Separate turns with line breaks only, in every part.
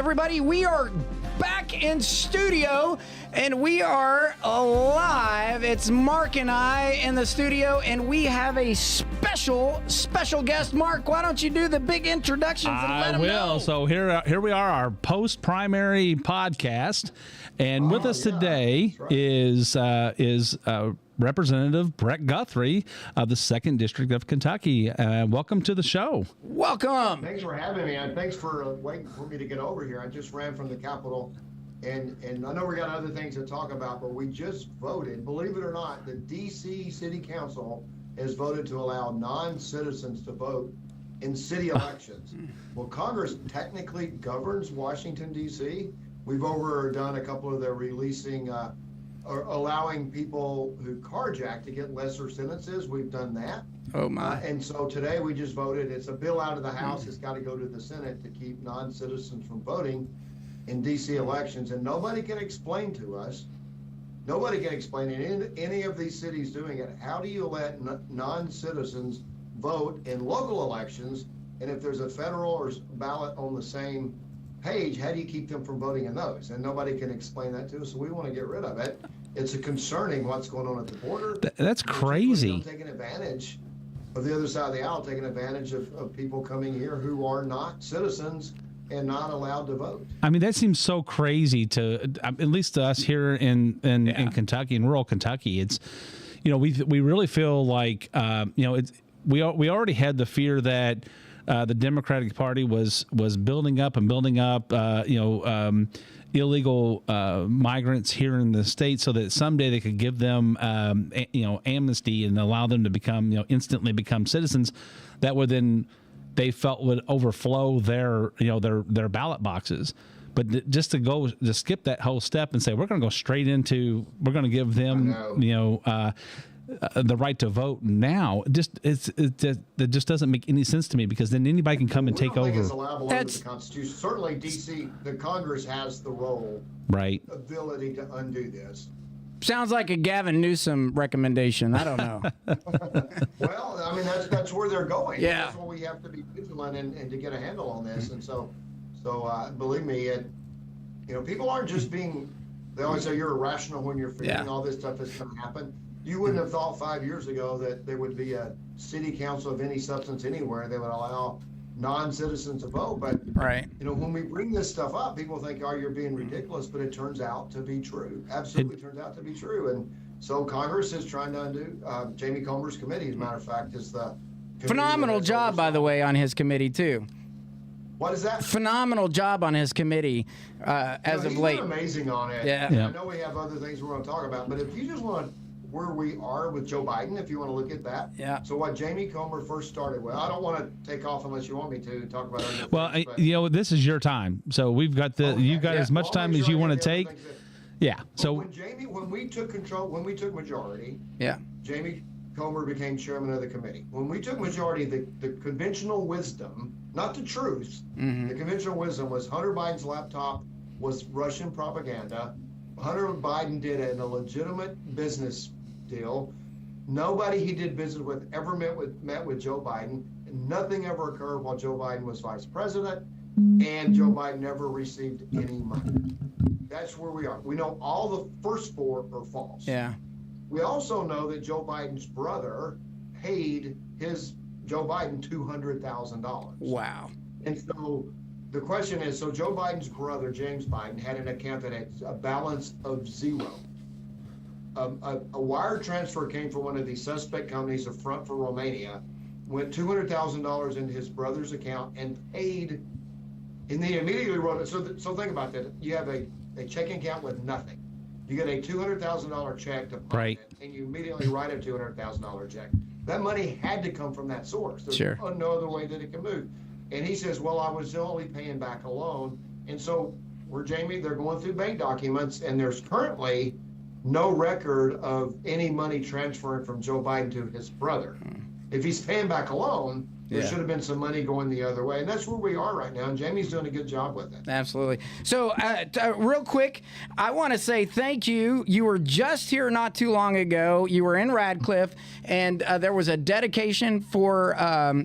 everybody. We are back in studio, and we are live. It's Mark and I in the studio, and we have a special guest. Mark, why don't you do the big introductions and let them know?
So here we are, our post-primary podcast, and with us today is Representative Brett Guthrie of the 2nd District of Kentucky. Welcome to the show.
Welcome.
Thanks for having me, and thanks for waiting for me to get over here. I just ran from the Capitol, and I know we got other things to talk about, but we just voted. Believe it or not, the D.C. City Council has voted to allow non-citizens to vote in city elections. Well, Congress technically governs Washington, D.C. We've overdone a couple of the releasing or allowing people who carjack to get lesser sentences. We've done that.
Oh my.
And so today we just voted. It's a bill out of the House. It's got to go to the Senate to keep non-citizens from voting in DC elections. And nobody can explain to us, nobody can explain in any of these cities doing it, how do you let non-citizens vote in local elections? And if there's a federal or ballot on the same page, how do you keep them from voting in those? And nobody can explain that to us, so we want to get rid of it. It's concerning what's going on at the border.
That's crazy.
Taking advantage of the other side of the aisle, taking advantage of people coming here who are not citizens and not allowed to vote.
I mean, that seems so crazy to, at least to us here in Kentucky, in rural Kentucky. It's, we really feel like, we already had the fear that the Democratic Party was building up illegal migrants here in the state, so that someday they could give them amnesty and allow them to become instantly become citizens. That would then they felt would overflow their ballot boxes. But just to skip that whole step and say we're going to go straight into we're going to give them the right to vote now, it just doesn't make any sense to me, because then anybody can come and take over.
It's allowable under the Constitution. Certainly, D.C., the Congress has the role, ability to undo this.
Sounds like a Gavin Newsom recommendation. I don't know.
Well, I mean, that's where they're going.
Yeah.
That's where we have to be vigilant and to get a handle on this. And so believe me, people aren't just being. They always say you're irrational when you're figuring all this stuff is going to happen. You wouldn't have thought 5 years ago that there would be a city council of any substance anywhere that would allow non-citizens to vote. But when we bring this stuff up, people think, "Oh, you're being ridiculous," but it turns out to be true. Absolutely, turns out to be true. And so Congress is trying to undo. Jamie Comer's committee, as a matter of fact, is the
phenomenal job, by the way, on his committee too.
What is that?
Phenomenal job on his committee as of late.
He's been amazing on it.
Yeah.
I know we have other things we're going to talk about, but if you just want where we are with Joe Biden, if you want to look at that.
Yeah.
So what Jamie Comer first started with, I don't want to take off unless you want me to talk about other things.
Well, this is your time, so we've got you've got as much time as you want to take. So
when we took control, when we took majority, Jamie Comer became chairman of the committee. When we took majority, the conventional wisdom, not the truth, the conventional wisdom was Hunter Biden's laptop was Russian propaganda. Hunter Biden did a legitimate business deal. Nobody he did business with ever met with Joe Biden. Nothing ever occurred while Joe Biden was vice president, and Joe Biden never received any money. That's where we are. We know all the first four are false.
Yeah.
We also know that Joe Biden's brother paid Joe Biden $200,000.
Wow.
And so the question is, so Joe Biden's brother, James Biden, had an account that had a balance of zero. A wire transfer came from one of these suspect companies, a front for Romania, went $200,000 into his brother's account and paid, and they immediately wrote it. So think about that. You have a checking account with nothing. You get a $200,000 check to Biden, and you immediately write a $200,000 check. That money had to come from that source. There's no other way that it can move. And he says, well, I was only paying back a loan. And so they're going through bank documents, and there's currently no record of any money transferring from Joe Biden to his brother. If he's paying back a loan, There
Yeah.
should have been some money going the other way, and that's where we are right now. And Jamie's doing a good job with it.
Absolutely. So, real quick, I want to say thank you. You were just here not too long ago. You were in Radcliffe, and there was a dedication for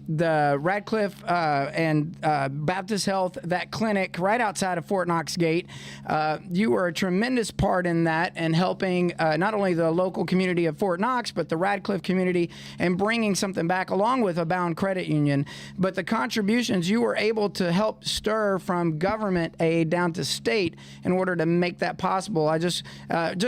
the Radcliffe and Baptist Health, that clinic right outside of Fort Knox Gate. You were a tremendous part in that and helping not only the local community of Fort Knox, but the Radcliffe community, and bringing something back along with a Bound Credit Union. But the contributions you were able to help stir from government aid down to state in order to make that possible. I just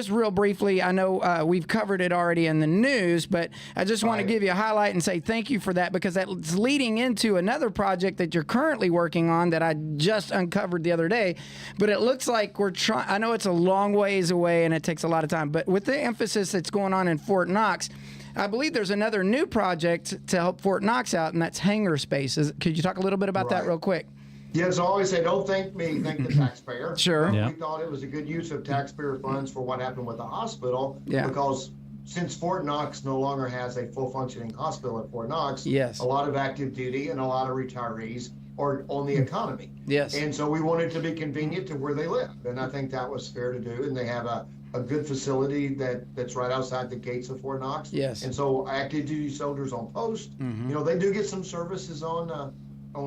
real briefly, I know we've covered it already in the news, but I just want to give you a highlight and say thank you for that, because that's leading into another project that you're currently working on that I just uncovered the other day. But it looks like we're trying, I know it's a long ways away and it takes a lot of time, but with the emphasis that's going on in Fort Knox, I believe there's another new project to help Fort Knox out, and that's hangar spaces. Could you talk a little bit about that real quick?
Yes, I always say, don't thank me, thank the taxpayer.
Sure.
Yeah.
We thought it was a good use of taxpayer funds for what happened with the hospital.
Yeah.
Because since Fort Knox no longer has a full functioning hospital at Fort Knox,
Yes.
a lot of active duty and a lot of retirees are on the economy.
Yes.
And so we wanted to be convenient to where they live. And I think that was fair to do. And they have a good facility that's right outside the gates of Fort Knox.
Yes.
And so active duty soldiers on post, you know, they do get some services on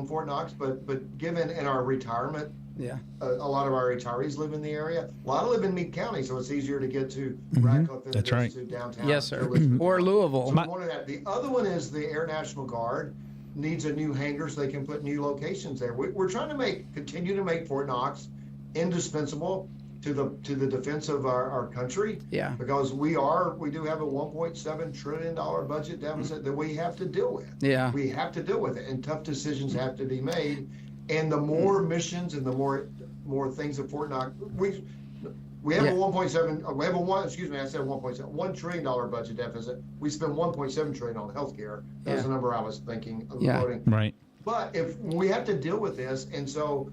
Fort Knox, but given in our retirement,
Yeah.
a lot of our retirees live in the area. A lot live in Meade County, so it's easier to get to Radcliffe than
That's
it
right.
is to downtown.
Yes, sir.
Elizabeth.
Or Louisville.
So one of that. The other one is the Air National Guard needs a new hangar so they can put new locations there. We're trying to continue to make Fort Knox indispensable to the defense of our country.
Yeah.
Because we do have a $1.7 trillion budget deficit that we have to deal with.
Yeah.
We have to deal with it, and tough decisions have to be made. And the more missions and the more things that Fort Knox, we have a 1.7. We have $1 trillion budget deficit. We spend 1.7 trillion on healthcare. That's the number I was thinking of quoting.
Right.
But if we have to deal with this, and so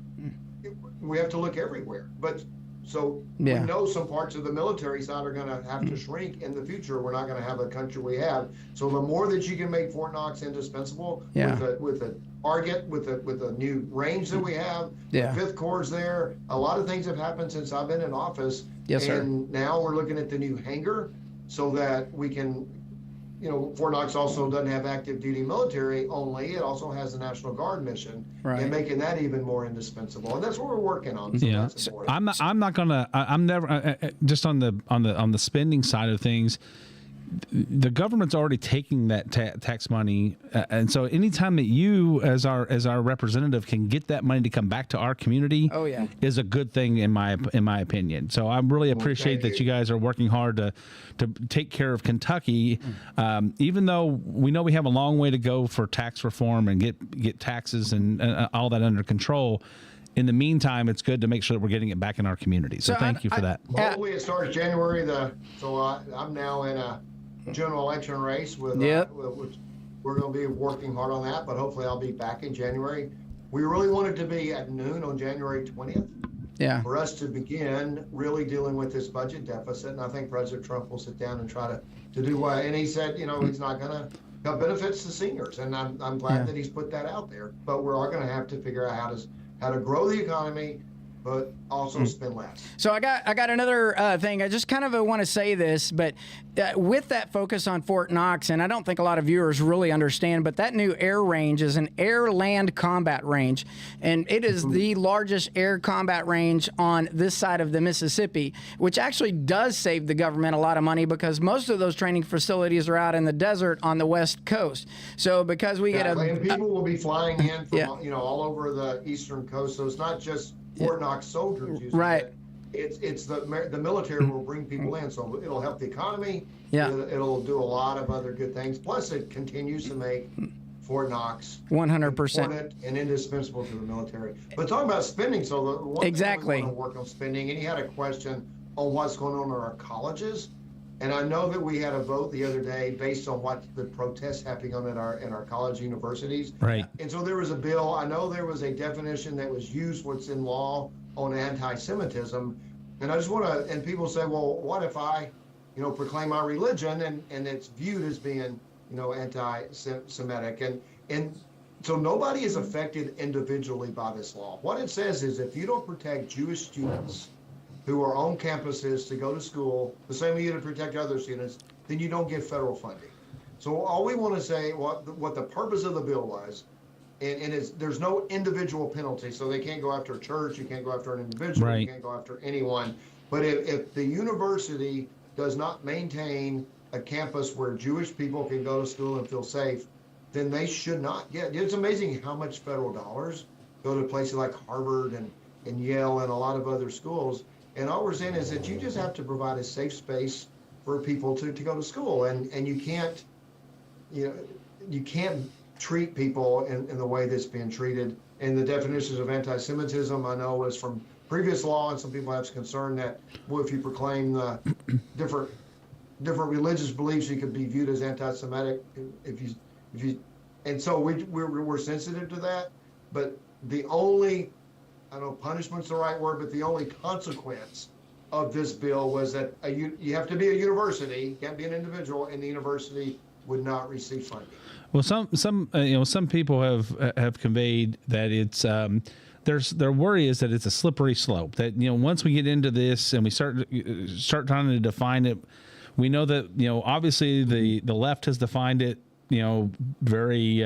we have to look everywhere. But so we know some parts of the military side are going to have to shrink in the future. We're not going to have the country we have. So the more that you can make Fort Knox indispensable with a target, with the new range that we have, the 5th Corps there. A lot of things have happened since I've been in office.
Yes, sir.
And now we're looking at the new hangar so that we can, you know, Fort Knox also doesn't have active duty military only. It also has the National Guard mission, and making that even more indispensable. And that's what we're working on. So that's important.
I'm never just on the spending side of things. The government's already taking that tax money, and so anytime that you, as our representative, can get that money to come back to our community, is a good thing in my opinion. So I really appreciate that you guys are working hard to take care of Kentucky, even though we know we have a long way to go for tax reform and get taxes and all that under control. In the meantime, it's good to make sure that we're getting it back in our community. So thank you for that.
Hopefully it starts January I'm now in a general election race with which we're going to be working hard on that, but hopefully I'll be back in January. We really want it to be at noon on January 20th for us to begin really dealing with this budget deficit. And I think President Trump will sit down and try to do what, and he said, you know, he's not going to cut benefits to seniors. And I'm glad that he's put that out there, but we're all going to have to figure out how to grow the economy, but also spend less.
So I got another thing. I just kind of want to say this, but with that focus on Fort Knox, and I don't think a lot of viewers really understand, but that new air range is an air-land combat range, and it is the largest air combat range on this side of the Mississippi, which actually does save the government a lot of money because most of those training facilities are out in the desert on the West Coast. So because we get
and people will be flying in from all over the eastern coast, so it's not just Fort Knox soldiers using it. It's the military will bring people in, so it'll help the economy. It'll do a lot of other good things. Plus, it continues to make Fort Knox
100%
important and indispensable to the military. But talking about spending, so the one thing we want to work on spending, and you had a question on what's going on in our colleges. And I know that we had a vote the other day based on what the protests happening on in our college universities.
Right.
And so there was a bill. I know there was a definition that was used, what's in law on anti-Semitism. And I just want to, and people say, well, what if I, proclaim my religion and it's viewed as being, anti-Semitic. And So nobody is affected individually by this law. What it says is if you don't protect Jewish students who are on campuses to go to school, the same way you to protect other students, then you don't get federal funding. So all we want to say, what the purpose of the bill was, and is there's no individual penalty, so they can't go after a church, you can't go after an individual,
right.
You can't go after anyone. But if the university does not maintain a campus where Jewish people can go to school and feel safe, then they should not get. It's amazing how much federal dollars go to places like Harvard and Yale and a lot of other schools. And all we're saying is that you just have to provide a safe space for people to go to school, and you can't, you can't treat people in the way that's being treated. And the definitions of anti-Semitism, I know, is from previous law, and some people have concern that, well, if you proclaim the different religious beliefs, you could be viewed as anti-Semitic. If you, and so we're sensitive to that. But the only, I don't know, punishment's the right word, but the only consequence of this bill was that you have to be a university, can't be an individual, and the university would not receive funding.
Well, some people have conveyed that it's their worry is that it's a slippery slope. That once we get into this and we start trying to define it, we know that obviously the left has defined it very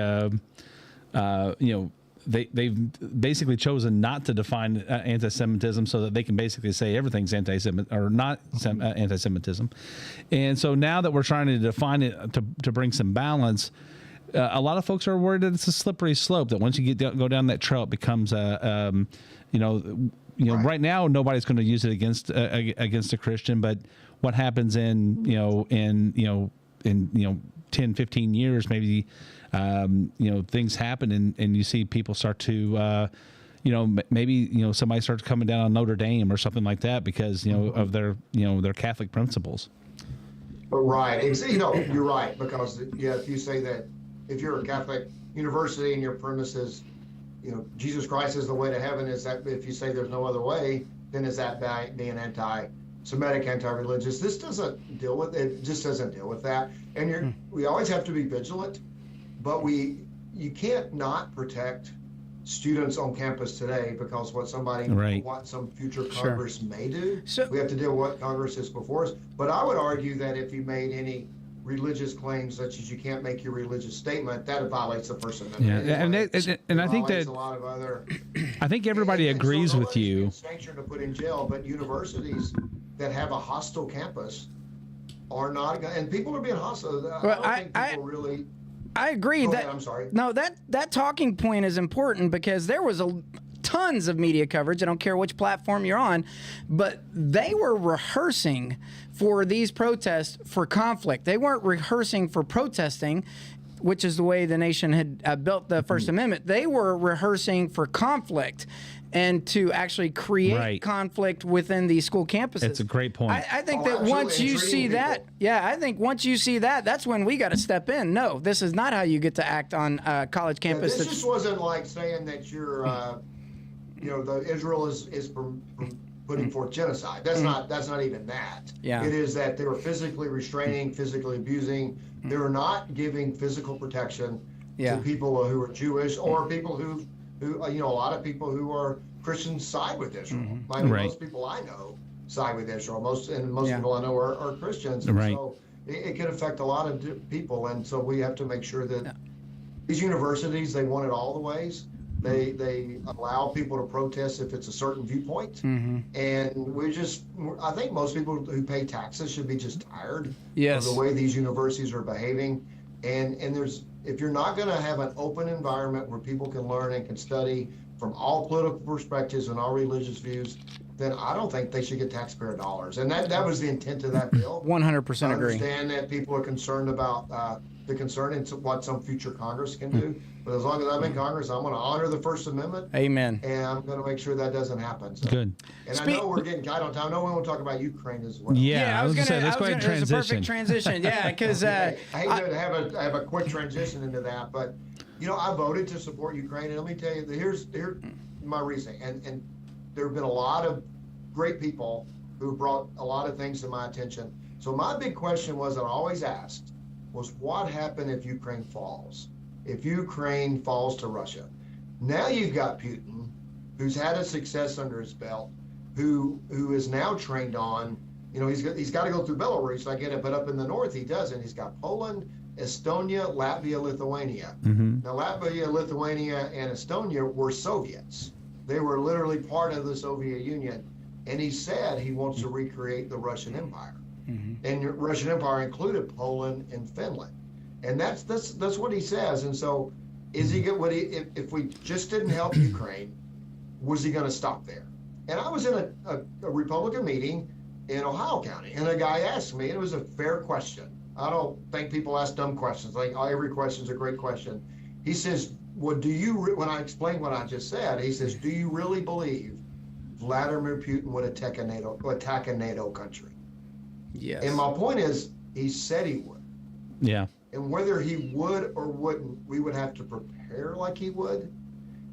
they've basically chosen not to define anti-Semitism so that they can basically say everything's anti-Semitic or not anti-Semitism. And so now that we're trying to define it to bring some balance, a lot of folks are worried that it's a slippery slope, that once you go down that trail, it becomes right now nobody's going to use it against a Christian, but what happens in 10, 15 years, maybe, things happen and you see people start to, maybe, somebody starts coming down on Notre Dame or something like that because, of their Catholic principles.
Right. You're right. Because, if you say that if you're a Catholic university and your premise is, Jesus Christ is the way to heaven, is that if you say there's no other way, then is that being anti-Semitic, anti-religious? This doesn't deal with it. It just doesn't deal with that. And we always have to be vigilant, but you can't not protect students on campus today because what some future Congress may do. So we have to deal with what Congress is before us. But I would argue that if you made any religious claims such as you can't make your religious statement, that violates the First Amendment.
Yeah,
anyway.
and I think that
a lot of other.
I think everybody agrees with you.
Sanctioned to put in jail, but universities that have a hostile campus are not, and people are being hostile.
I agree.
I'm sorry.
No, that talking point is important because there was tons of media coverage. I don't care which platform you're on, but they were rehearsing for these protests for conflict. They weren't rehearsing for protesting, which is the way the nation had built the First Amendment. They were rehearsing for conflict and to actually create conflict within these school campuses.
That's a great point.
I think that once you see that, that's when we got to step in. No, this is not how you get to act on college campus.
This just wasn't like saying that you're, Israel is putting forth genocide. That's not even that.
Yeah.
It is that they were physically restraining, physically abusing. They were not giving physical protection to people who are Jewish or people who a lot of people who are Christians side with Israel. Most people I know side with Israel. Most people I know are Christians. And so it can affect a lot of people. And so we have to make sure that these universities, they want it all the ways. They allow people to protest if it's a certain viewpoint. And I think most people who pay taxes should be just tired of the way these universities are behaving. And if you're not going to have an open environment where people can learn and can study from all political perspectives and all religious views, then I don't think they should get taxpayer dollars. And that was the intent of that bill.
100% agree.
I understand that people are concerned about the concern and what some future Congress can do. But as long as I'm in Congress, I'm going to honor the First Amendment.
Amen.
And I'm going to make sure that doesn't happen. So.
Good.
And I know we're getting tied on time. I know we want to talk about Ukraine as well.
Yeah, I was going to say, let's go ahead and transition.
It's a perfect transition. Yeah, because
I hate to have a quick transition into that, but I voted to support Ukraine, and let me tell you, here's my reasoning. And there have been a lot of great people who brought a lot of things to my attention. So my big question was, that I always asked, was what happened if Ukraine falls? if Ukraine falls to Russia. Now you've got Putin, who's had a success under his belt, who is now trained on, he's got to go through Belarus, I get it, but up in the north he doesn't. He's got Poland, Estonia, Latvia, Lithuania. Now Latvia, Lithuania, and Estonia were Soviets. They were literally part of the Soviet Union. And he said he wants to recreate the Russian Empire. And the Russian Empire included Poland and Finland. And that's what he says. And so is he if we just didn't help Ukraine, was he going to stop there? And I was in a Republican meeting in Ohio County, and a guy asked me, and it was a fair question. I don't think people ask dumb questions. Like, every question's a great question. He says, well, when I explained what I just said, he says, do you really believe Vladimir Putin would attack a NATO country?
Yes.
And my point is, he said he would.
Yeah.
And whether he would or wouldn't, we would have to prepare like he would.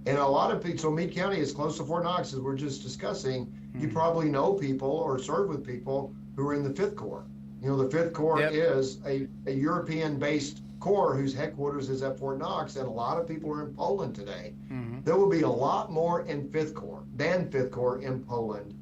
And a lot of people, so Meade County is close to Fort Knox, as we're just discussing. You probably know people or serve with people who are in the 5th Corps. The 5th Corps is a European-based corps whose headquarters is at Fort Knox, and a lot of people are in Poland today. There will be a lot more in 5th Corps than 5th Corps in Poland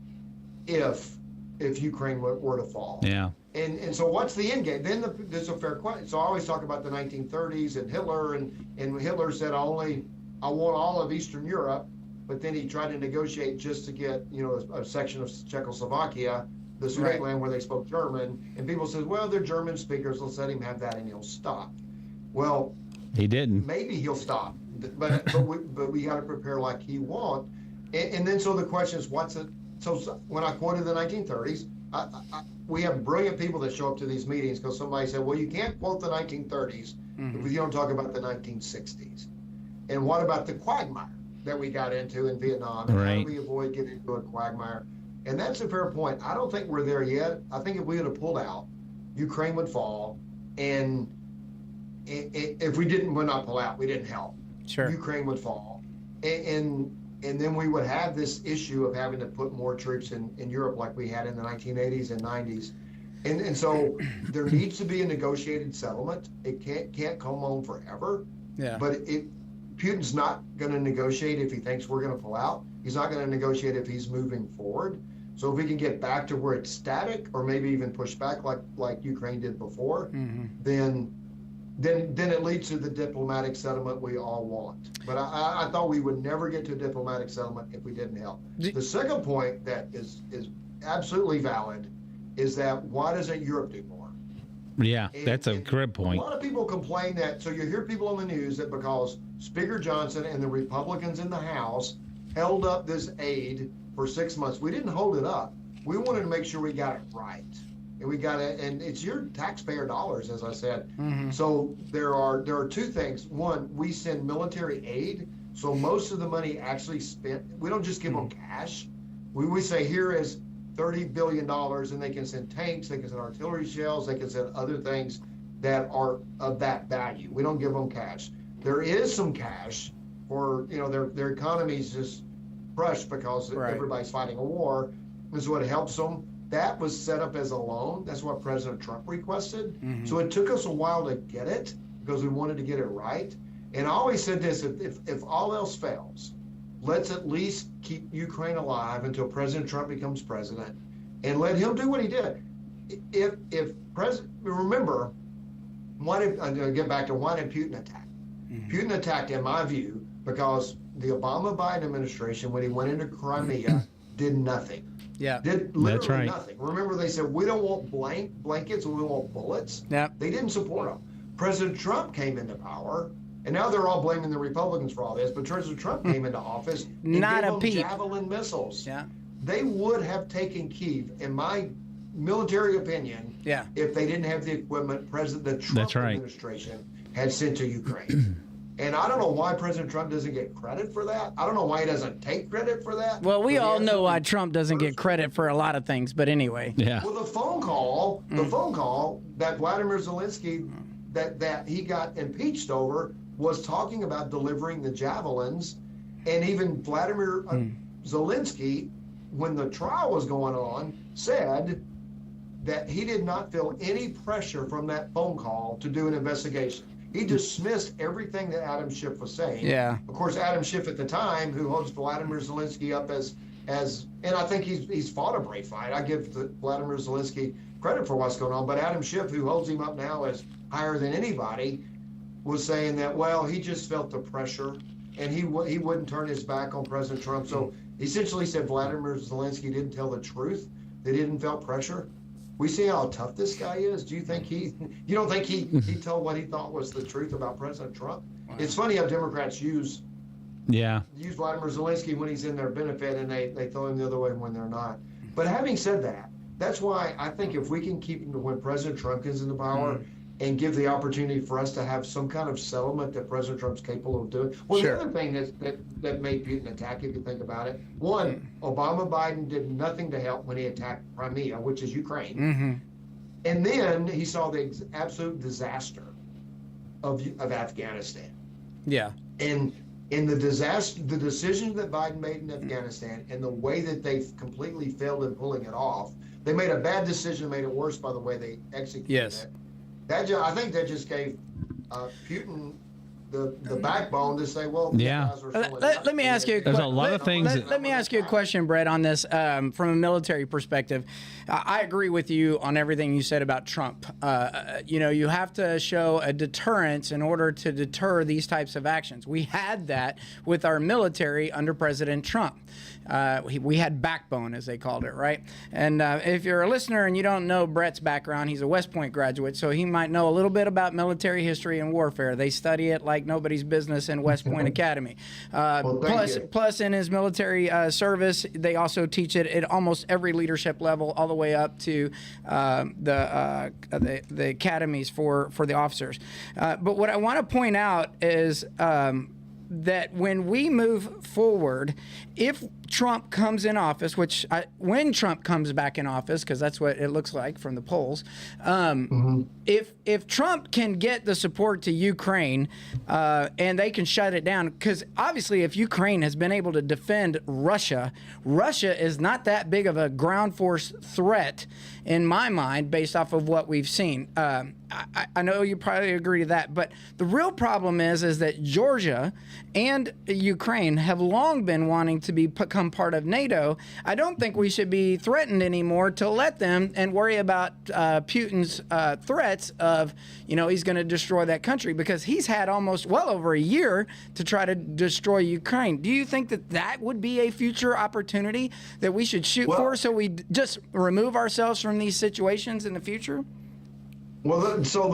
if Ukraine were to fall.
Yeah.
And so what's the end game? Then there's a fair question. So I always talk about the 1930s and Hitler, and Hitler said, I want all of Eastern Europe, but then he tried to negotiate just to get, a section of Czechoslovakia, the Sudetenland where they spoke German. And people said, well, they're German speakers, let's let him have that and he'll stop. Well,
he didn't.
Maybe he'll stop, but we got to prepare like he won't. And then so the question is, so when I quoted the 1930s, we have brilliant people that show up to these meetings because somebody said, well, you can't quote the 1930s if you don't talk about the 1960s. And what about the quagmire that we got into in Vietnam? And how do we avoid getting into a quagmire? And that's a fair point. I don't think we're there yet. I think if we would have pulled out, Ukraine would fall. And if we would not pull out, we didn't help.
Sure.
Ukraine would fall. And then we would have this issue of having to put more troops in Europe like we had in the 1980s and 90s. And so there needs to be a negotiated settlement. It can't come on forever.
Yeah.
But Putin's not going to negotiate if he thinks we're going to pull out. He's not going to negotiate if he's moving forward. So if we can get back to where it's static, or maybe even push back like Ukraine did before, then it leads to the diplomatic settlement we all want. But I thought we would never get to a diplomatic settlement if we didn't help. The second point that is absolutely valid is that why doesn't Europe do more?
Yeah, that's a great point.
A lot of people complain that, so you hear people on the news that because Speaker Johnson and the Republicans in the House held up this aid for 6 months. We didn't hold it up. We wanted to make sure we got it right. And we got it, and it's your taxpayer dollars, as I said. So there are two things. One, we send military aid, so most of the money actually spent. We don't just give them cash. We say here is $30 billion, and they can send tanks, they can send artillery shells, they can send other things that are of that value. We don't give them cash. There is some cash for, their economy's just crushed because everybody's fighting a war, and so it helps them. That was set up as a loan. That's what President Trump requested. So it took us a while to get it because we wanted to get it right. And I always said this, if all else fails, let's at least keep Ukraine alive until President Trump becomes president and let him do what he did. Remember, I'm going to get back to why did Putin attack? Putin attacked, in my view, because the Obama-Biden administration, when he went into Crimea, did nothing.
Yeah.
Did literally nothing. Remember, they said, we don't want blankets, we want bullets.
Yeah.
They didn't support them. President Trump came into power, and now they're all blaming the Republicans for all this, but President Trump came into office and
Not
gave
a
them
peep.
Javelin missiles.
Yeah.
They would have taken Kyiv, in my military opinion, if they didn't have the equipment the Trump administration had sent to Ukraine. And I don't know why President Trump doesn't get credit for that. I don't know why he doesn't take credit for that.
Well, we all know why Trump doesn't get credit for a lot of things, but anyway.
Yeah.
Well, the phone call that Vladimir Zelensky that he got impeached over was talking about delivering the javelins, and even Vladimir Zelensky, when the trial was going on, said that he did not feel any pressure from that phone call to do an investigation. He dismissed everything that Adam Schiff was saying.
Yeah.
Of course, Adam Schiff at the time, who holds Vladimir Zelensky up as, and I think he's fought a brave fight. I give Vladimir Zelensky credit for what's going on, but Adam Schiff, who holds him up now as higher than anybody, was saying that, well, he just felt the pressure, and he wouldn't turn his back on President Trump. So he essentially said Vladimir Zelensky didn't tell the truth. They didn't felt pressure. We see how tough this guy is. Do you think you don't think he told what he thought was the truth about President Trump? Wow. It's funny how Democrats use Vladimir Zelensky when he's in their benefit, and they throw him the other way when they're not. But having said that, that's why I think if we can keep him to when President Trump gets into power and give the opportunity for us to have some kind of settlement that President Trump's capable of doing. Well, the other thing that made Putin attack, if you think about it, one, Obama-Biden did nothing to help when he attacked Crimea, which is Ukraine.
Mm-hmm.
And then he saw the absolute disaster of Afghanistan.
Yeah.
And in the disaster, the decision that Biden made in Afghanistan and the way that they completely failed in pulling it off, they made a bad decision, made it worse by the way they executed it. I think that just gave Putin the backbone to say, well,
let me ask you.
There's a lot of things.
Let me ask you a question, Brett, on this from a military perspective. I agree with you on everything you said about Trump. You have to show a deterrence in order to deter these types of actions. We had that with our military under President Trump. We had backbone, as they called it, right? And if you're a listener and you don't know Brett's background, he's a West Point graduate, so he might know a little bit about military history and warfare. They study it like nobody's business in West Point Academy. Plus, in his military service, they also teach it at almost every leadership level, all the way up to the academies for the officers. But what I want to point out is that when we move forward, if Trump comes in office, when Trump comes back in office, because that's what it looks like from the polls, if Trump can get the support to Ukraine and they can shut it down, because obviously if Ukraine has been able to defend Russia is not that big of a ground force threat in my mind based off of what we've seen. I know you probably agree to that, but the real problem is that Georgia and Ukraine have long been wanting to become part of NATO. I don't think we should be threatened anymore to let them and worry about Putin's threats of, he's going to destroy that country, because he's had almost well over a year to try to destroy Ukraine. Do you think that would be a future opportunity that we should shoot for, so we just remove ourselves from these situations in the future?
Well, so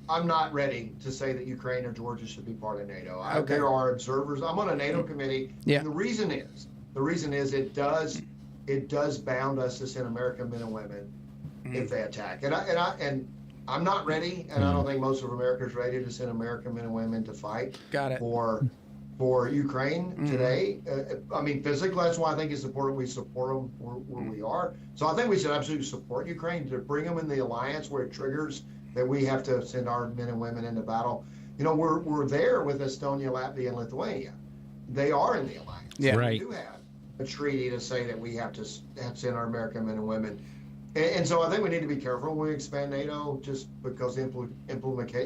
I'm not ready to say that Ukraine or Georgia should be part of NATO. There are observers. I'm on a NATO committee. Yeah. And the reason is it does bound us to send American men and women if they attack. And I'm not ready, and I don't think most of America is ready to send American men and women to fight for Ukraine today. Physically, that's why I think it's important we support them where we are. So I think we should absolutely support Ukraine to bring them in the alliance where it triggers that we have to send our men and women into battle. We're there with Estonia, Latvia, and Lithuania. They are in the alliance.
Yeah,
right. We do have a treaty to say that we have to send our American men and women. And so I think we need to be careful when we expand NATO, just because the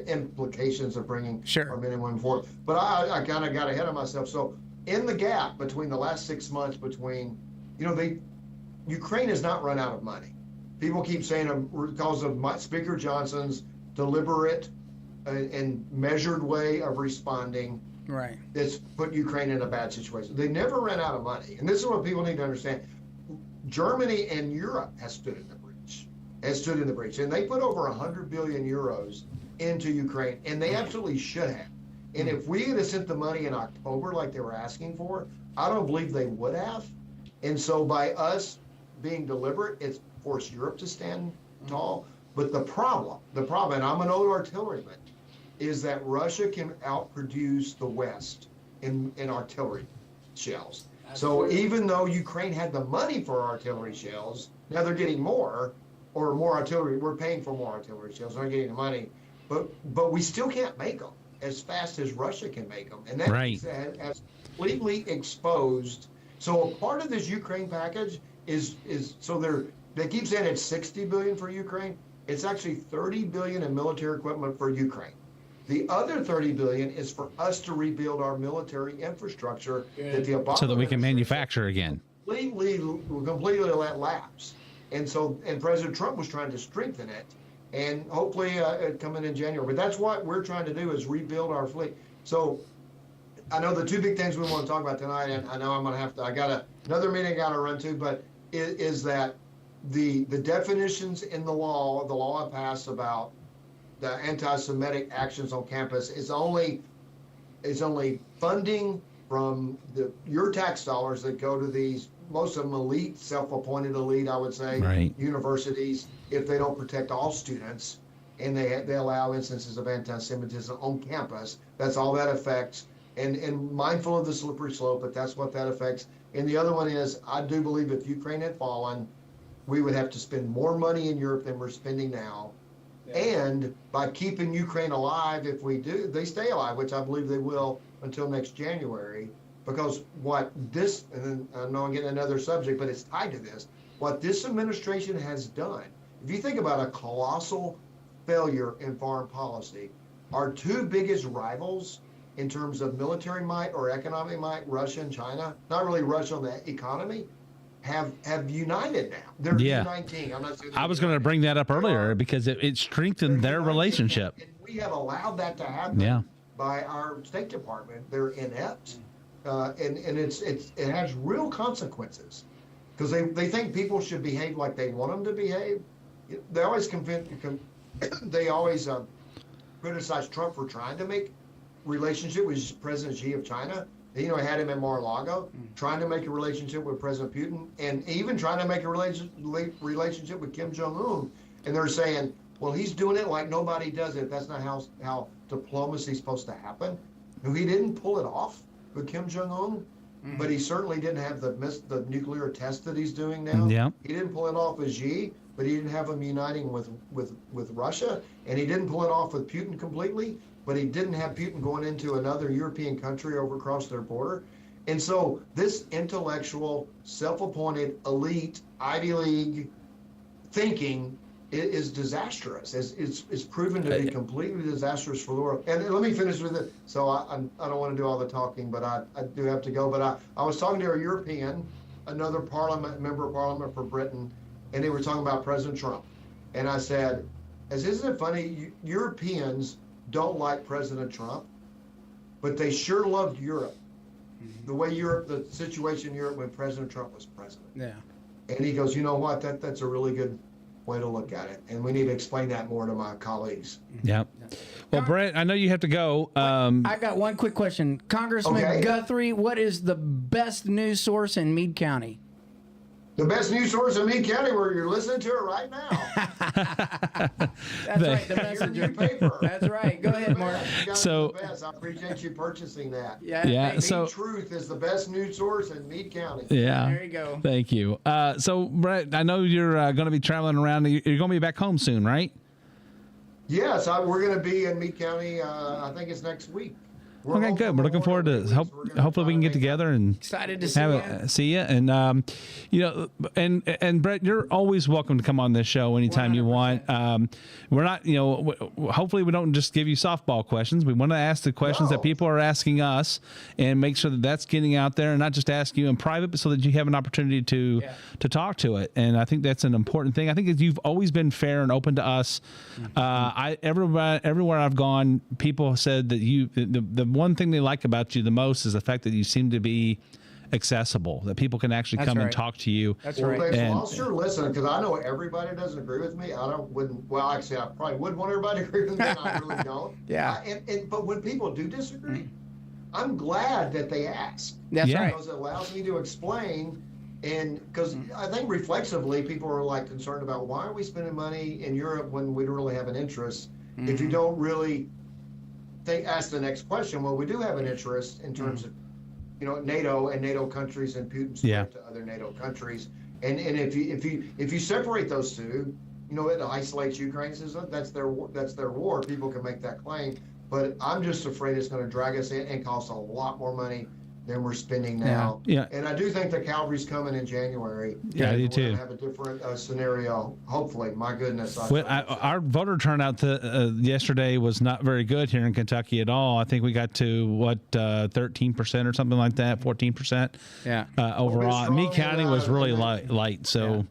implications of bringing our men and women forward. But I kind of got ahead of myself. So in the gap between the last 6 months Ukraine has not run out of money. People keep saying because of Speaker Johnson's deliberate and measured way of responding,
right,
it's put Ukraine in a bad situation. They never ran out of money. And this is what people need to understand. Germany and Europe has stood in the breach. And they put over 100 billion euros into Ukraine, and they absolutely should have. And if we had sent the money in October like they were asking for, I don't believe they would have. And so by us being deliberate, it's forced Europe to stand tall. But the problem, and I'm an old artilleryman, is that Russia can outproduce the West in artillery shells. So even though Ukraine had the money for artillery shells, now they're getting more artillery. We're paying for more artillery shells. They're not getting the money, but we still can't make them as fast as Russia can make them, and that has completely exposed. So a part of this Ukraine package is so they keep saying it's $60 billion for Ukraine. It's actually $30 billion in military equipment for Ukraine. The other $30 billion is for us to rebuild our military infrastructure that the Obama
so that we can manufacture again.
Completely let lapse. And President Trump was trying to strengthen it, and hopefully coming in January. But that's what we're trying to do, is rebuild our fleet. So I know the two big things we want to talk about tonight, and I know I got another meeting I got to run to, but is that the definitions in the law I passed about the anti-Semitic actions on campus is only funding from your tax dollars that go to these, most of them elite, self-appointed elite, I would say,
right,
universities, if they don't protect all students and they allow instances of anti-Semitism on campus. That's all that affects. And mindful of the slippery slope, but that's what that affects. And the other one is, I do believe if Ukraine had fallen, we would have to spend more money in Europe than we're spending now. And by keeping Ukraine alive, if we do, they stay alive, which I believe they will until next January, because what this, and then I know I'm getting another subject, but it's tied to this, what this administration has done, if you think about a colossal failure in foreign policy, our two biggest rivals in terms of military might or economic might, Russia and China, not really Russia on the economy, have united now. They're uniting. I'm not saying
I was going to bring that up earlier because it strengthened their relationship.
And we have allowed that to happen by our State Department. They're inept, and it has real consequences because they think people should behave like they want them to behave. They always criticize Trump for trying to make relationship with President Xi of China. He had him in Mar-a-Lago, trying to make a relationship with President Putin, and even trying to make a relationship with Kim Jong-un. And they're saying, well, he's doing it like nobody does it. That's not how diplomacy is supposed to happen. No, he didn't pull it off with Kim Jong-un, but he certainly didn't have the nuclear test that he's doing now.
Yeah.
He didn't pull it off with Xi, but he didn't have him uniting with Russia, and he didn't pull it off with Putin completely. But he didn't have Putin going into another European country over across their border. And so this intellectual, self-appointed, elite, Ivy League thinking is disastrous. It's proven to be completely disastrous for the world. And let me finish with it. So I don't want to do all the talking, but I do have to go. But I was talking to a European, another member of parliament for Britain, and they were talking about President Trump. And I said, isn't it funny, Europeans don't like President Trump, but they sure loved Europe. The way the situation in Europe when President Trump was president. Yeah. And he goes, you know what, that's a really good way to look at it. And we need to explain that more to my colleagues.
Yeah. Well, Brett, I know you have to go.
I got one quick question. Congressman Guthrie, what is the best news source in Meade County?
The best news source in Meade County, where you're listening to it right now.
That's right, the Messenger paper. That's right. Go ahead, Mark.
So I appreciate you purchasing that.
Yeah.
So Truth is the best news source in Meade County.
Yeah.
There you go.
Thank you. So Brett, I know you're going to be traveling around. You're going to be back home soon, right?
Yes, we're going to be in Meade County. I think it's next week.
Okay, good. We're looking forward to hopefully we can get together and
excited to see
you. And and Brett, you're always welcome to come on this show anytime 100%. You want. We're not, hopefully we don't just give you softball questions. We want to ask the questions that people are asking us and make sure that that's getting out there and not just ask you in private, but so that you have an opportunity to talk to it. And I think that's an important thing. I think that you've always been fair and open to us. Everywhere I've gone, people said that the one thing they like about you the most is the fact that you seem to be accessible, that people can actually come and talk to you.
That's right. Well, I'll sure listen, because I know everybody doesn't agree with me. Actually, I probably would want everybody to agree with me, and I really don't. But when people do disagree, I'm glad that they ask.
That's right.
Because it allows me to explain, and because I think reflexively, people are like concerned about why are we spending money in Europe when we don't really have an interest. If you don't really ask the next question. Well, we do have an interest in terms of, NATO and NATO countries and Putin's threat to other NATO countries. And if you separate those two, it isolates Ukraine. Says that's their war. People can make that claim, but I'm just afraid it's going to drag us in and cost a lot more money than we're spending now.
Yeah.
And I do think the Calvary's coming in January.
Yeah, I do
we're
too.
Gonna have a different scenario, hopefully. My goodness.
Our voter turnout yesterday was not very good here in Kentucky at all. I think we got to 13% or something like that, 14%.
Yeah.
Overall, Meade County was really light. So,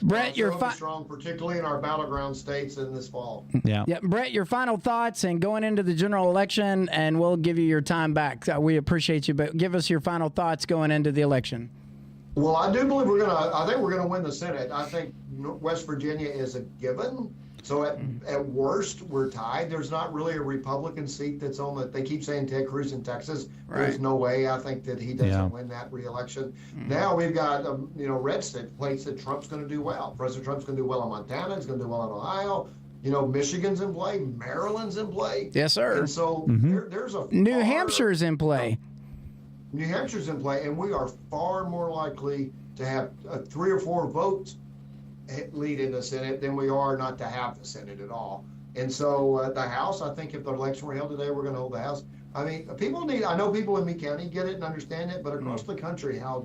Brett, you're
strong, particularly in our battleground states in this fall.
Yeah.
Brett, your final thoughts and going into the general election, and we'll give you your time back. We appreciate you, but give us your final thoughts going into the election.
Well, I do believe I think we're gonna win the Senate. I think West Virginia is a given. So at worst, we're tied. There's not really a Republican seat that's on the. They keep saying Ted Cruz in Texas.
Right.
There's no way. I think that he doesn't win that re-election. Now we've got red state places that Trump's going to do well. President Trump's going to do well in Montana. He's going to do well in Ohio. Michigan's in play. Maryland's in play.
Yes, sir.
And so there's a
New Hampshire's in play.
New Hampshire's in play, and we are far more likely to have 3 or 4 votes lead in the Senate than we are not to have the Senate at all. And so the House, I think if the election were held today, we're going to hold the House. I mean, I know people in Meade County get it and understand it, but across the country, how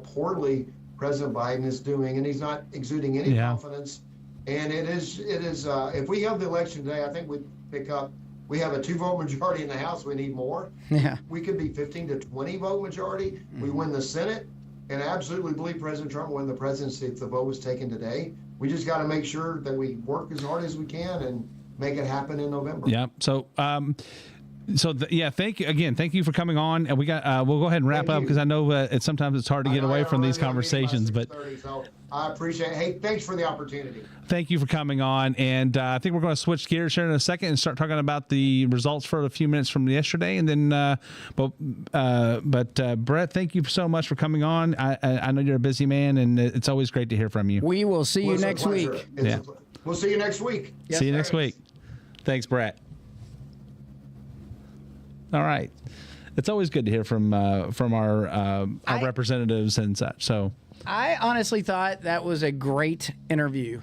poorly President Biden is doing, and he's not exuding any confidence. And it is if we have the election today, I think we have a 2-vote majority in the House. We need more.
Yeah.
We could be 15 to 20 vote majority. We win the Senate, and I absolutely believe President Trump will win the presidency if the vote was taken today. We just got to make sure that we work as hard as we can and make it happen in November.
Yeah. So, thank you again. Thank you for coming on. And we'll go ahead and wrap up because I know sometimes it's hard to get away from these conversations, but
so I appreciate it. Hey, thanks for the opportunity.
Thank you for coming on. And I think we're going to switch gears here in a second and start talking about the results for a few minutes from yesterday. And then, Brett, thank you so much for coming on. I know you're a busy man, and it's always great to hear from you.
We will see you next week.
We'll see you next week.
See you next week. Thanks, Brett. All right. It's always good to hear from our representatives and such. So
I honestly thought that was a great interview,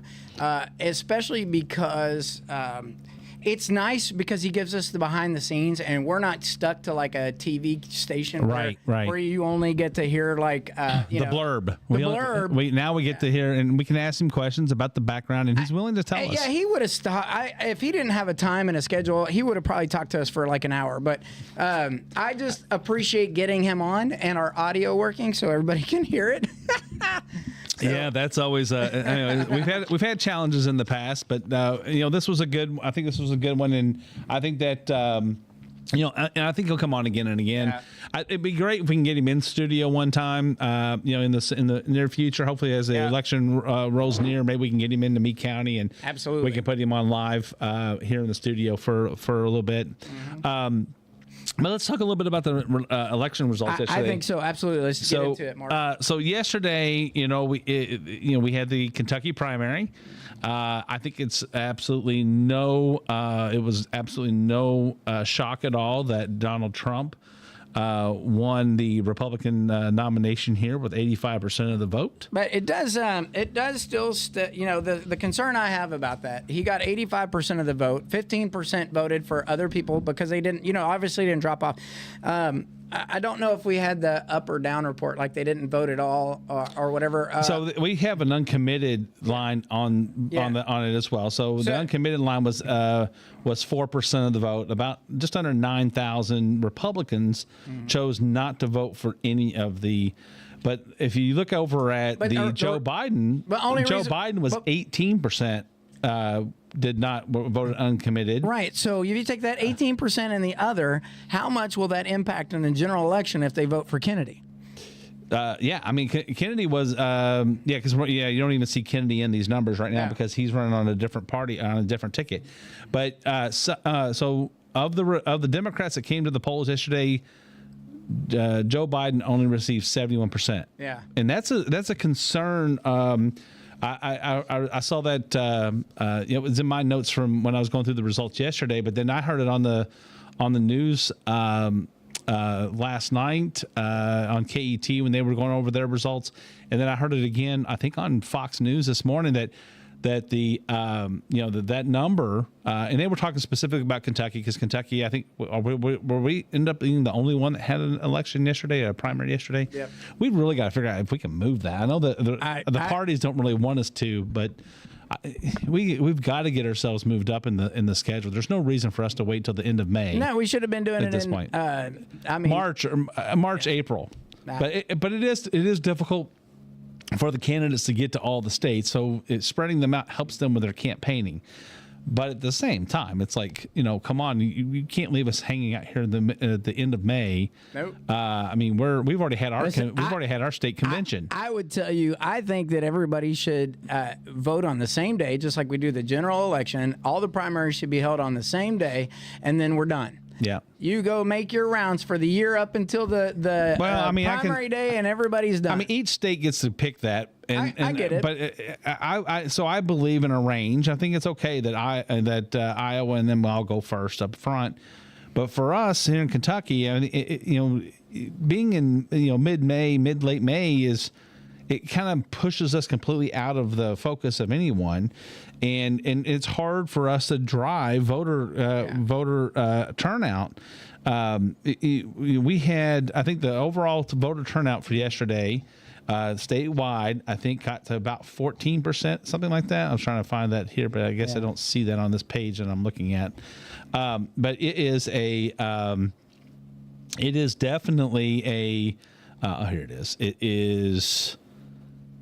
especially because it's nice because he gives us the behind the scenes, and we're not stuck to like a TV station, where you only get to hear like
the blurb.
Blurb.
Now we get to hear, and we can ask him questions about the background, and he's willing to tell us.
Yeah, he would have stopped. If he didn't have a time and a schedule, he would have probably talked to us for like an hour. But I just appreciate getting him on and our audio working so everybody can hear it.
Yeah, that's always we've had challenges in the past, but this was a good. I think this was a good one, and I think that and I think he'll come on again and again. Yeah. It'd be great if we can get him in studio one time. In the near future, hopefully as the election rolls near, maybe we can get him into Meade County, and
absolutely
we can put him on live here in the studio for a little bit. Mm-hmm. But let's talk a little bit about the election results yesterday.
I think so. Absolutely. Let's get into it, Mark.
So yesterday, we had the Kentucky primary. I think it's absolutely it was absolutely no shock at all that Donald Trump won the Republican nomination here with 85% of the vote.
But it does still, the concern I have about that, he got 85% of the vote, 15% voted for other people because they didn't, obviously didn't drop off. I don't know if we had the up or down report, like they didn't vote at all or whatever.
So we have an uncommitted line on it as well. So the uncommitted line was 4% of the vote. About just under 9,000 Republicans chose not to vote for any of the. But if you look over at Joe Biden, Biden was 18%. Did not vote uncommitted.
Right. So if you take that 18% and the other, how much will that impact in the general election if they vote for Kennedy?
I mean, Kennedy was, because you don't even see Kennedy in these numbers right now because he's running on a different party, on a different ticket. But so of the Democrats that came to the polls yesterday, Joe Biden only received 71%.
Yeah, and
that's a concern. I saw that it was in my notes from when I was going through the results yesterday, but then I heard it on the news last night on KET when they were going over their results, and then I heard it again I think on Fox News this morning that that that number, and they were talking specifically about Kentucky, because Kentucky, I think, were we end up being the only one that had an election yesterday, a primary yesterday?
Yep.
We really got to figure out if we can move that. I know that the parties don't really want us to, but we've got to get ourselves moved up in the schedule. There's no reason for us to wait till the end of May.
No, we should have been doing
at
it
this
in
point.
March,
April.
Nah.
But it is difficult for the candidates to get to all the states, so spreading them out helps them with their campaigning. But at the same time, it's like, come on, you can't leave us hanging out here at the end of May.
Nope.
I mean, we've already had our state convention.
I would tell you, I think that everybody should vote on the same day, just like we do the general election. All the primaries should be held on the same day, and then we're done.
Yeah.
You go make your rounds for the year up until the primary day, and everybody's done.
I mean, each state gets to pick that. And
I get it.
But so I believe in a range. I think it's okay that Iowa and them all go first up front. But for us here in Kentucky, I mean, being in late May it kind of pushes us completely out of the focus of anyone, and it's hard for us to drive voter turnout. We had, I think, the overall voter turnout for yesterday, statewide, I think got to about 14%, something like that. I was trying to find that here, but I guess I don't see that on this page that I'm looking at. But it is definitely here it is. It is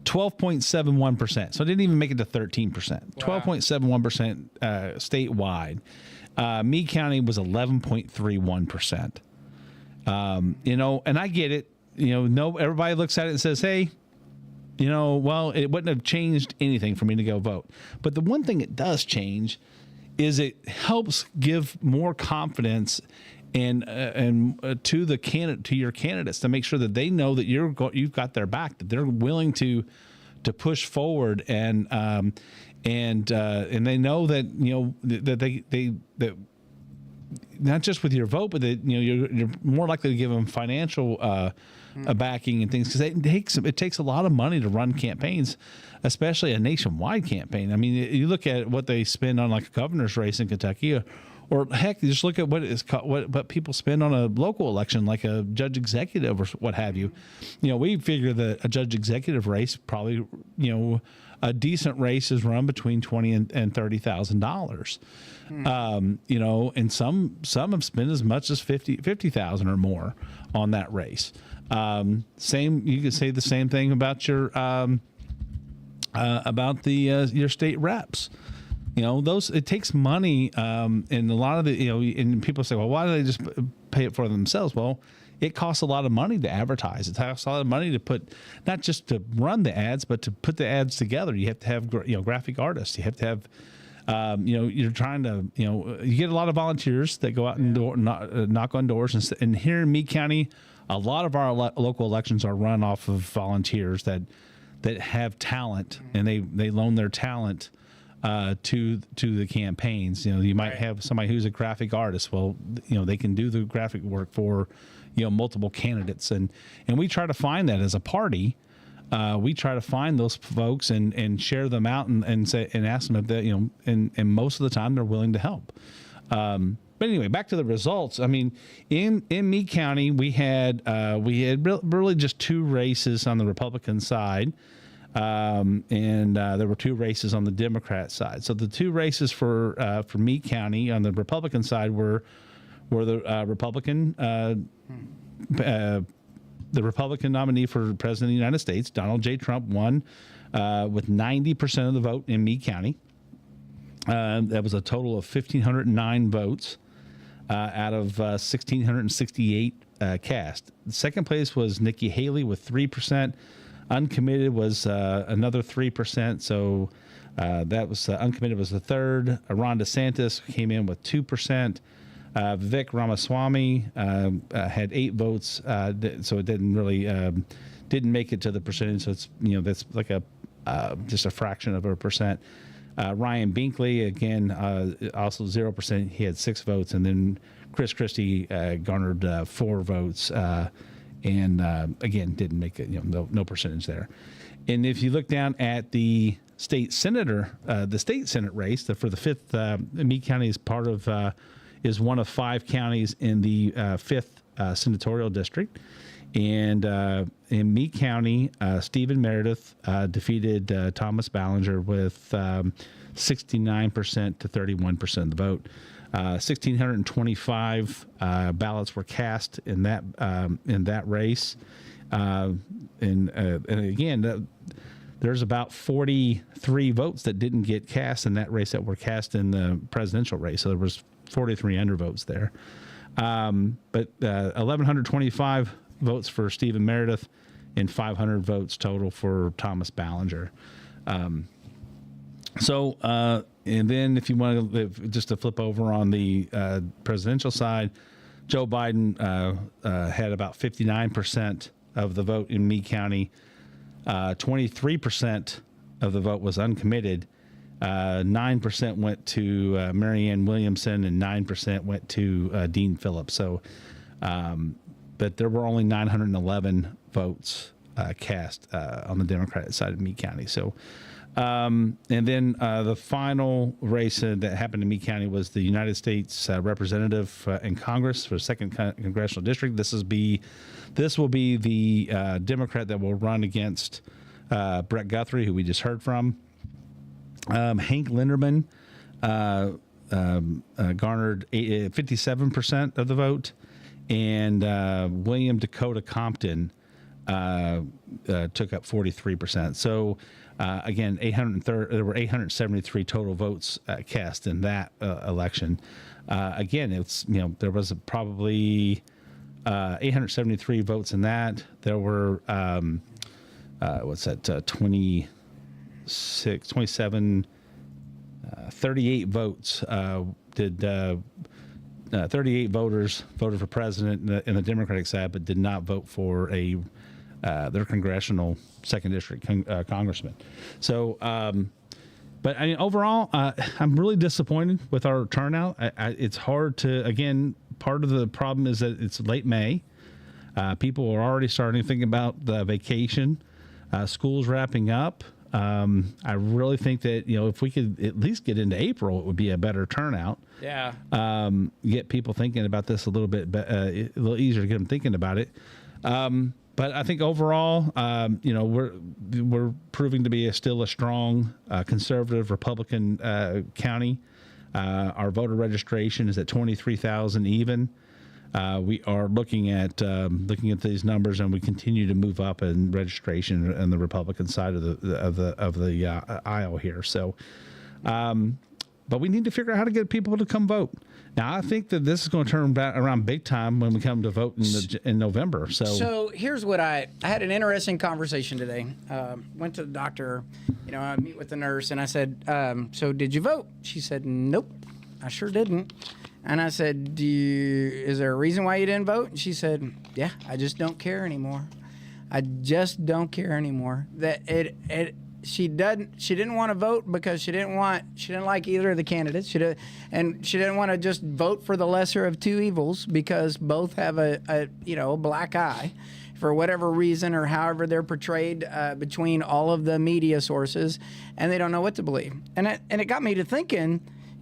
12.71%. So it didn't even make it to 13%. 12.71% statewide. Meade County was 11.31%. And I get it. Everybody looks at it and says, hey, well, it wouldn't have changed anything for me to go vote. But the one thing it does change is it helps give more confidence and to your candidates, to make sure that they know that you've got their back, that they're willing to push forward, and they know that that not just with your vote, but that you're more likely to give them financial backing and things, because it takes a lot of money to run campaigns, especially a nationwide campaign. I mean, you look at what they spend on like a governor's race in Kentucky, or heck, just look at what people spend on a local election, like a judge executive or what have you. We figure that a judge executive race probably, a decent race is run between $20,000 and $30,000. And some have spent as much as $50,000 or more on that race. You could say the same thing about your state reps. It takes money, and a lot of and people say, well, why do they just pay it for themselves? Well, it costs a lot of money to advertise. It costs a lot of money to put, not just to run the ads, but to put the ads together. You have to have, graphic artists. You have to have, you're trying to, you get a lot of volunteers that go out and knock on doors. And here in Meade County, a lot of our local elections are run off of volunteers that have talent, and they loan their talent to the campaigns. You might have somebody who's a graphic artist. Well, they can do the graphic work for multiple candidates, and we try to find that as a party. We try to find those folks and share them out and say and ask them if they, and most of the time they're willing to help. But anyway, back to the results. I mean, in Meade County, we had really just two races on the Republican side. And there were two races on the Democrat side. So the two races for Meade County on the Republican side were the Republican nominee for president of the United States, Donald J. Trump, won with 90% of the vote in Meade County. That was a total of 1,509 votes out of 1,668 cast. The second place was Nikki Haley with 3%. Uncommitted was another 3%. So that was uncommitted was the third. Ron DeSantis came in with 2%. Vivek Ramaswamy had 8 votes, so it didn't really didn't make it to the percentage. So it's that's like just a fraction of a percent. Ryan Binkley again also 0%. He had 6 votes, and then Chris Christie garnered 4 votes. And again, didn't make it, no percentage there. And if you look down at the state senator, the state senate race for the 5th. Meade County is part of is one of 5 counties in the 5th senatorial district. And in Meade County, Stephen Meredith defeated Thomas Ballinger with 69% to 31% of the vote. 1,625 ballots were cast in that race, and again, there's about 43 votes that didn't get cast in that race that were cast in the presidential race. So there was 43 undervotes there, but 1,125 votes for Stephen Meredith and 500 votes total for Thomas Ballinger. And then if you want to just to flip over on the presidential side, Joe Biden had about 59% of the vote in Meade County. 23% of the vote was uncommitted. 9% went to Marianne Williamson, and 9% went to Dean Phillips. So, but there were only 911 votes cast on the Democratic side of Meade County. So, and then the final race that happened in Meade County was the United States representative in Congress for the 2nd congressional district. This will be the Democrat that will run against Brett Guthrie, who we just heard from. Hank Linderman garnered 57% of the vote, and William Dakota Compton took up 43%. So again, there were 873 total votes cast in that election. Again, there was probably 873 votes in that. There were 38 votes. 38 voters voted for president in the Democratic side, but did not vote for their congressional 2nd district congressman. So, but I mean, overall, I'm really disappointed with our turnout. It's hard to, again, part of the problem is that it's late May. People are already starting to think about the vacation. School's wrapping up. I really think that, if we could at least get into April, it would be a better turnout.
Yeah.
Get people thinking about this a little bit, a little easier to get them thinking about it. But I think overall, we're proving to be still a strong conservative Republican county. Our voter registration is at 23,000 even. We are looking at these numbers, and we continue to move up in registration on the Republican side of the aisle here. So, but we need to figure out how to get people to come vote. Now, I think that this is going to turn around big time when we come to vote in November. So
here's what I had an interesting conversation today. Went to the doctor, I meet with the nurse, and I said, so did you vote? She said, nope, I sure didn't. And I said, is there a reason why you didn't vote? And she said, yeah, I just don't care anymore. I just don't care anymore. She didn't want to vote because she didn't like either of the candidates. She didn't want to just vote for the lesser of two evils because both have a black eye for whatever reason or however they're portrayed between all of the media sources, and they don't know what to believe. And it got me to thinking,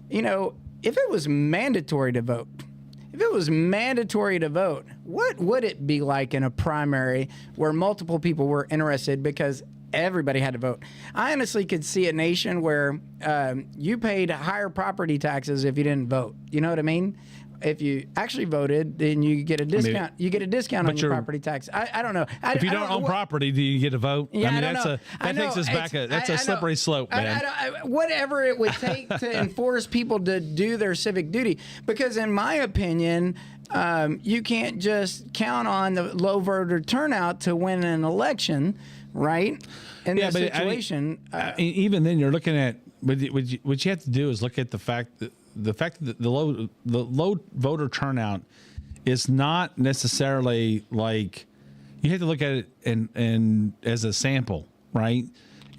if it was mandatory to vote, what would it be like in a primary where multiple people were interested because everybody had to vote? I honestly could see a nation where you paid higher property taxes if you didn't vote. You know what I mean? If you actually voted, then you get a discount. You get a discount on your property tax. I don't know.
If you don't own property, do you get a vote?
Yeah,
that takes us back. That's a slippery slope, man.
Whatever it would take to enforce people to do their civic duty, because in my opinion, you can't just count on the low voter turnout to win an election, right? In this situation,
even then, you're looking at what you have to do is look at the fact that the low voter turnout is not necessarily like, you have to look at it and as a sample, right?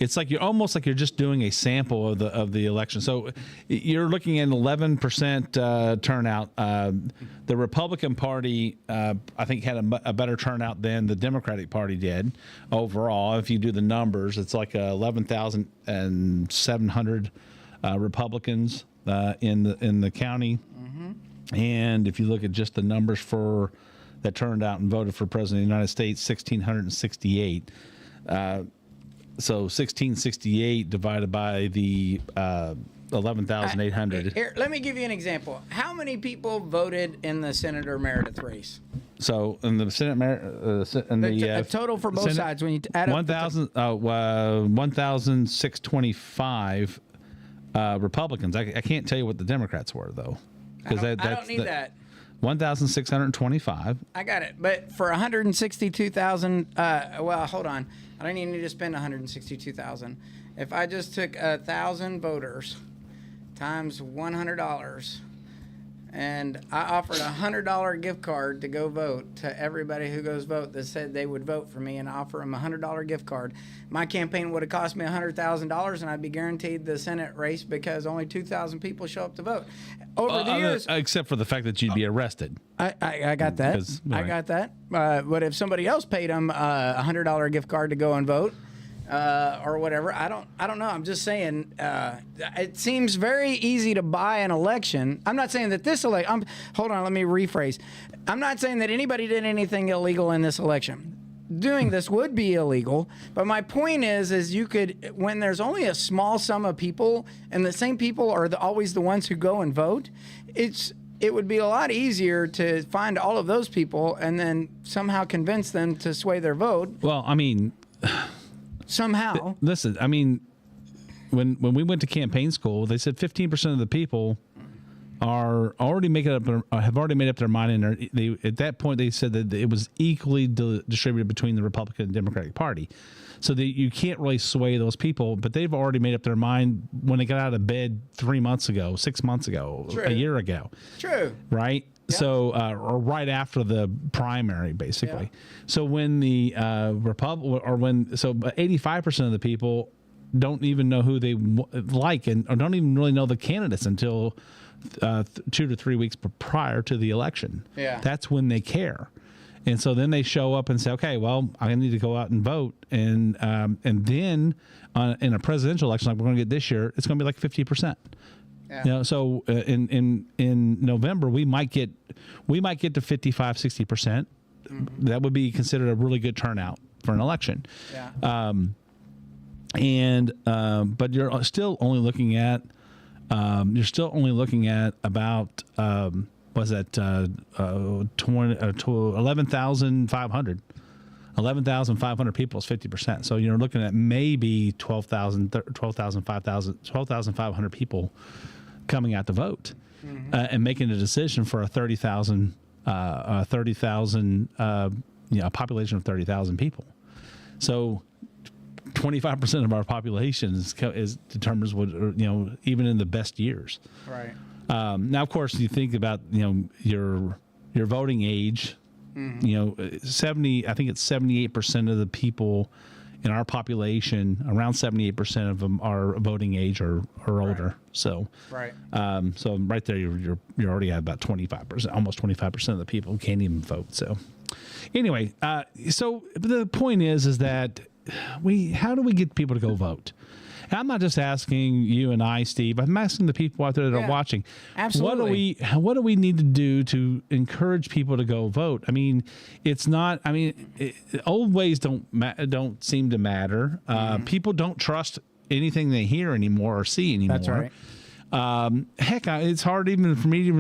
It's like you're almost like you're just doing a sample of the election. So you're looking at 11% turnout. The Republican Party, I think, had a better turnout than the Democratic Party did overall. If you do the numbers, it's like 11,700 Republicans in the county. Mm-hmm. And if you look at just the numbers for that turned out and voted for President of the United States, 1,668. So 1668 divided by the 11,800.
Here, let me give you an example. How many people voted in the Senator Meredith race?
So in the Senate,
total for both sides when you add up
1,625 Republicans. I can't tell you what the Democrats were though,
because I don't need that.
1,625.
I got it, but for 162,000. Well, hold on. I don't even need to spend 162,000. If I just took 1,000 voters times $100, and I offered a $100 gift card to go vote to everybody who goes vote that said they would vote for me, and offer them a $100 gift card, my campaign would have cost me $100,000, and I'd be guaranteed the Senate race because only 2,000 people show up to vote. Over the years,
except for the fact that you'd be arrested.
I got that.
Right.
I got that. But if somebody else paid them a $100 gift card to go and vote, or whatever, I don't know. I'm just saying it seems very easy to buy an election. I'm not saying that this election. Hold on, let me rephrase. I'm not saying that anybody did anything illegal in this election. Doing this would be illegal, but my point is you could, when there's only a small sum of people and the same people are always the ones who go and vote, it would be a lot easier to find all of those people and then somehow convince them to sway their vote.
Well, I mean,
somehow.
Listen, I mean, when we went to campaign school, they said 15% of the people have already made up their mind, and at that point they said that it was equally distributed between the Republican and Democratic Party, so that you can't really sway those people. But they've already made up their mind when they got out of bed 3 months ago, 6 months ago,
True.
a year ago.
True.
Right. Yep. So, or right after the primary, basically. Yeah. So when the 85% of the people don't even know who they like or don't even really know the candidates until 2 to 3 weeks prior to the election.
Yeah.
That's when they care. And so then they show up and say, okay, well, I need to go out and vote. And then in a presidential election like we're going to get this year, it's going to be like 50%. Yeah. You know, so in November we might get to 55, 60%. Mm-hmm. That would be considered a really good turnout for an election.
Yeah.
But you're still only looking at about 11,500 people is 50%. So you're looking at maybe 12,500 people coming out to vote. Mm-hmm. And making a decision for a 30,000 a population of 30,000 people. So 25% of our population determines what, even in the best years.
Right.
Now, of course, you think about your voting age. Mm-hmm. I think it's 78% of the people in our population, around 78% of them are voting age or older. Right. So, right. So right there, you're already at about 25%, almost 25% of the people who can't even vote. So, anyway, so the point is that how do we get people to go vote? And I'm not just asking you and I, Steve. I'm asking the people out there that are watching.
Absolutely.
What do we need to do to encourage people to go vote? I mean, it's not. I mean, old ways don't seem to matter. People don't trust anything they hear anymore or see anymore.
That's right.
Heck, it's hard even for me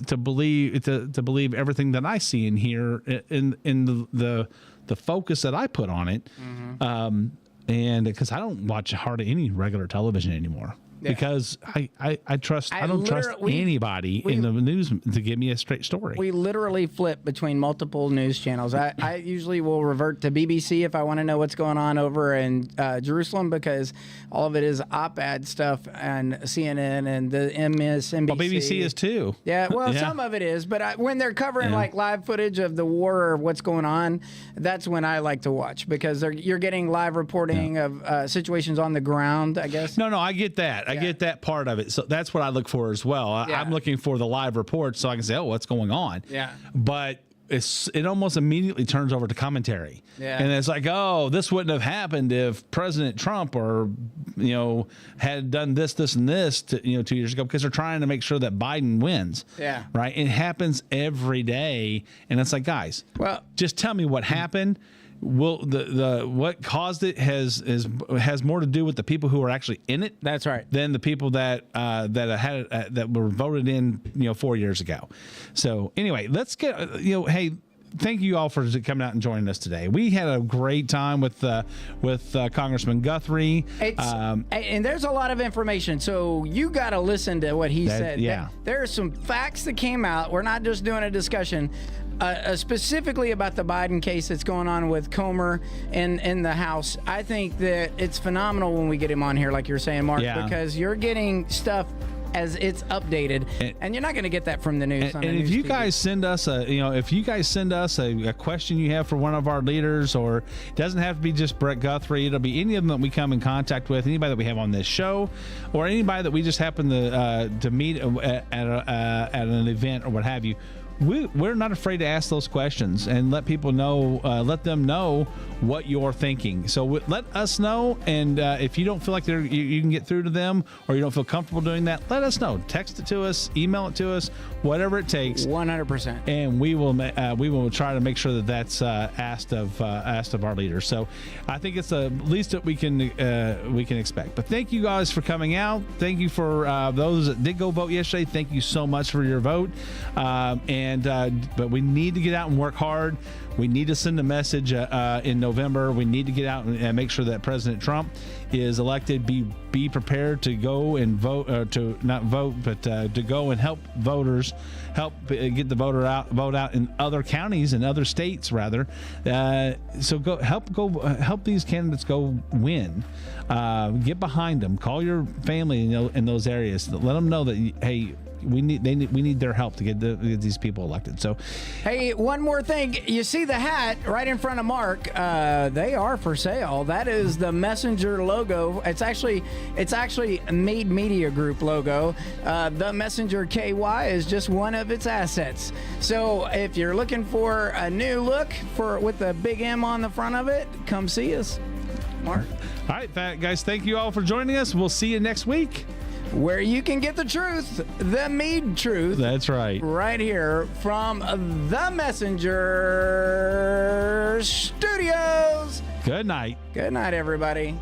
to believe everything that I see and hear in the focus that I put on it. Mm-hmm. And because I don't watch hardly any regular television anymore. because I trust I don't trust anybody in the news to give me a straight story.
We literally flip between multiple news channels. I usually will revert to BBC if I want to know what's going on over in Jerusalem, because all of it is op-ed stuff and CNN and the MSNBC.
Well, BBC is too.
Yeah, well, some of it is, but when they're covering like live footage of the war or what's going on, that's when I like to watch, because you're getting live reporting of situations on the ground, I guess.
No, I get that. I get that part of it. So that's what I look for as well. I'm looking for the live reports so I can say, oh, what's going on? Yeah. But it almost immediately turns over to commentary. Yeah. And it's like, oh, this wouldn't have happened if President Trump had done this, and this 2 years ago, because they're trying to make sure that Biden wins. Yeah. Right. It happens every day. And it's like, guys, well, just tell me what happened. The what caused it has more to do with the people who are actually in it.
That's right.
Than the people that were voted in 4 years ago. So anyway, let's get hey. Thank you all for coming out and joining us today. We had a great time with Congressman Guthrie.
And there's a lot of information, so you got to listen to what he said.
Yeah.
There are some facts that came out. We're not just doing a discussion. Specifically about the Biden case that's going on with Comer in the House. I think that it's phenomenal when we get him on here, like you're saying, Mark, because you're getting stuff as it's updated, and you're not going to get that from the news.
And if you guys send us a question you have for one of our leaders, or it doesn't have to be just Brett Guthrie, it'll be any of them that we come in contact with, anybody that we have on this show, or anybody that we just happen to meet at an event or what have you. We're not afraid to ask those questions and let people know, let them know what you're thinking. So let us know, and if you don't feel like you can get through to them, or you don't feel comfortable doing that, let us know. Text it to us, email it to us, whatever it takes.
100%.
And we will try to make sure that that's asked of our leaders. So I think it's the least that we can expect. But thank you guys for coming out. Thank you for those that did go vote yesterday. Thank you so much for your vote. But we need to get out and work hard. We need to send a message in November. We need to get out and make sure that President Trump is elected. Be prepared to go and vote, to not vote, but to go and help voters, help get the vote out in other counties and other states, rather. So go help these candidates go win. Get behind them. Call your family in those areas. Let them know that, hey, we need their help to get these people elected. So,
hey, one more thing. You see the hat right in front of Mark? They are for sale. That is the Messenger logo. It's actually Meade Media Group logo. The Messenger KY is just one of its assets. So if you're looking for a new look with the big M on the front of it, come see us, Mark.
All right, guys. Thank you all for joining us. We'll see you next week,
where you can get the truth, the Meade truth.
That's right.
Right here from the Messenger Studios.
Good night.
Good night, everybody.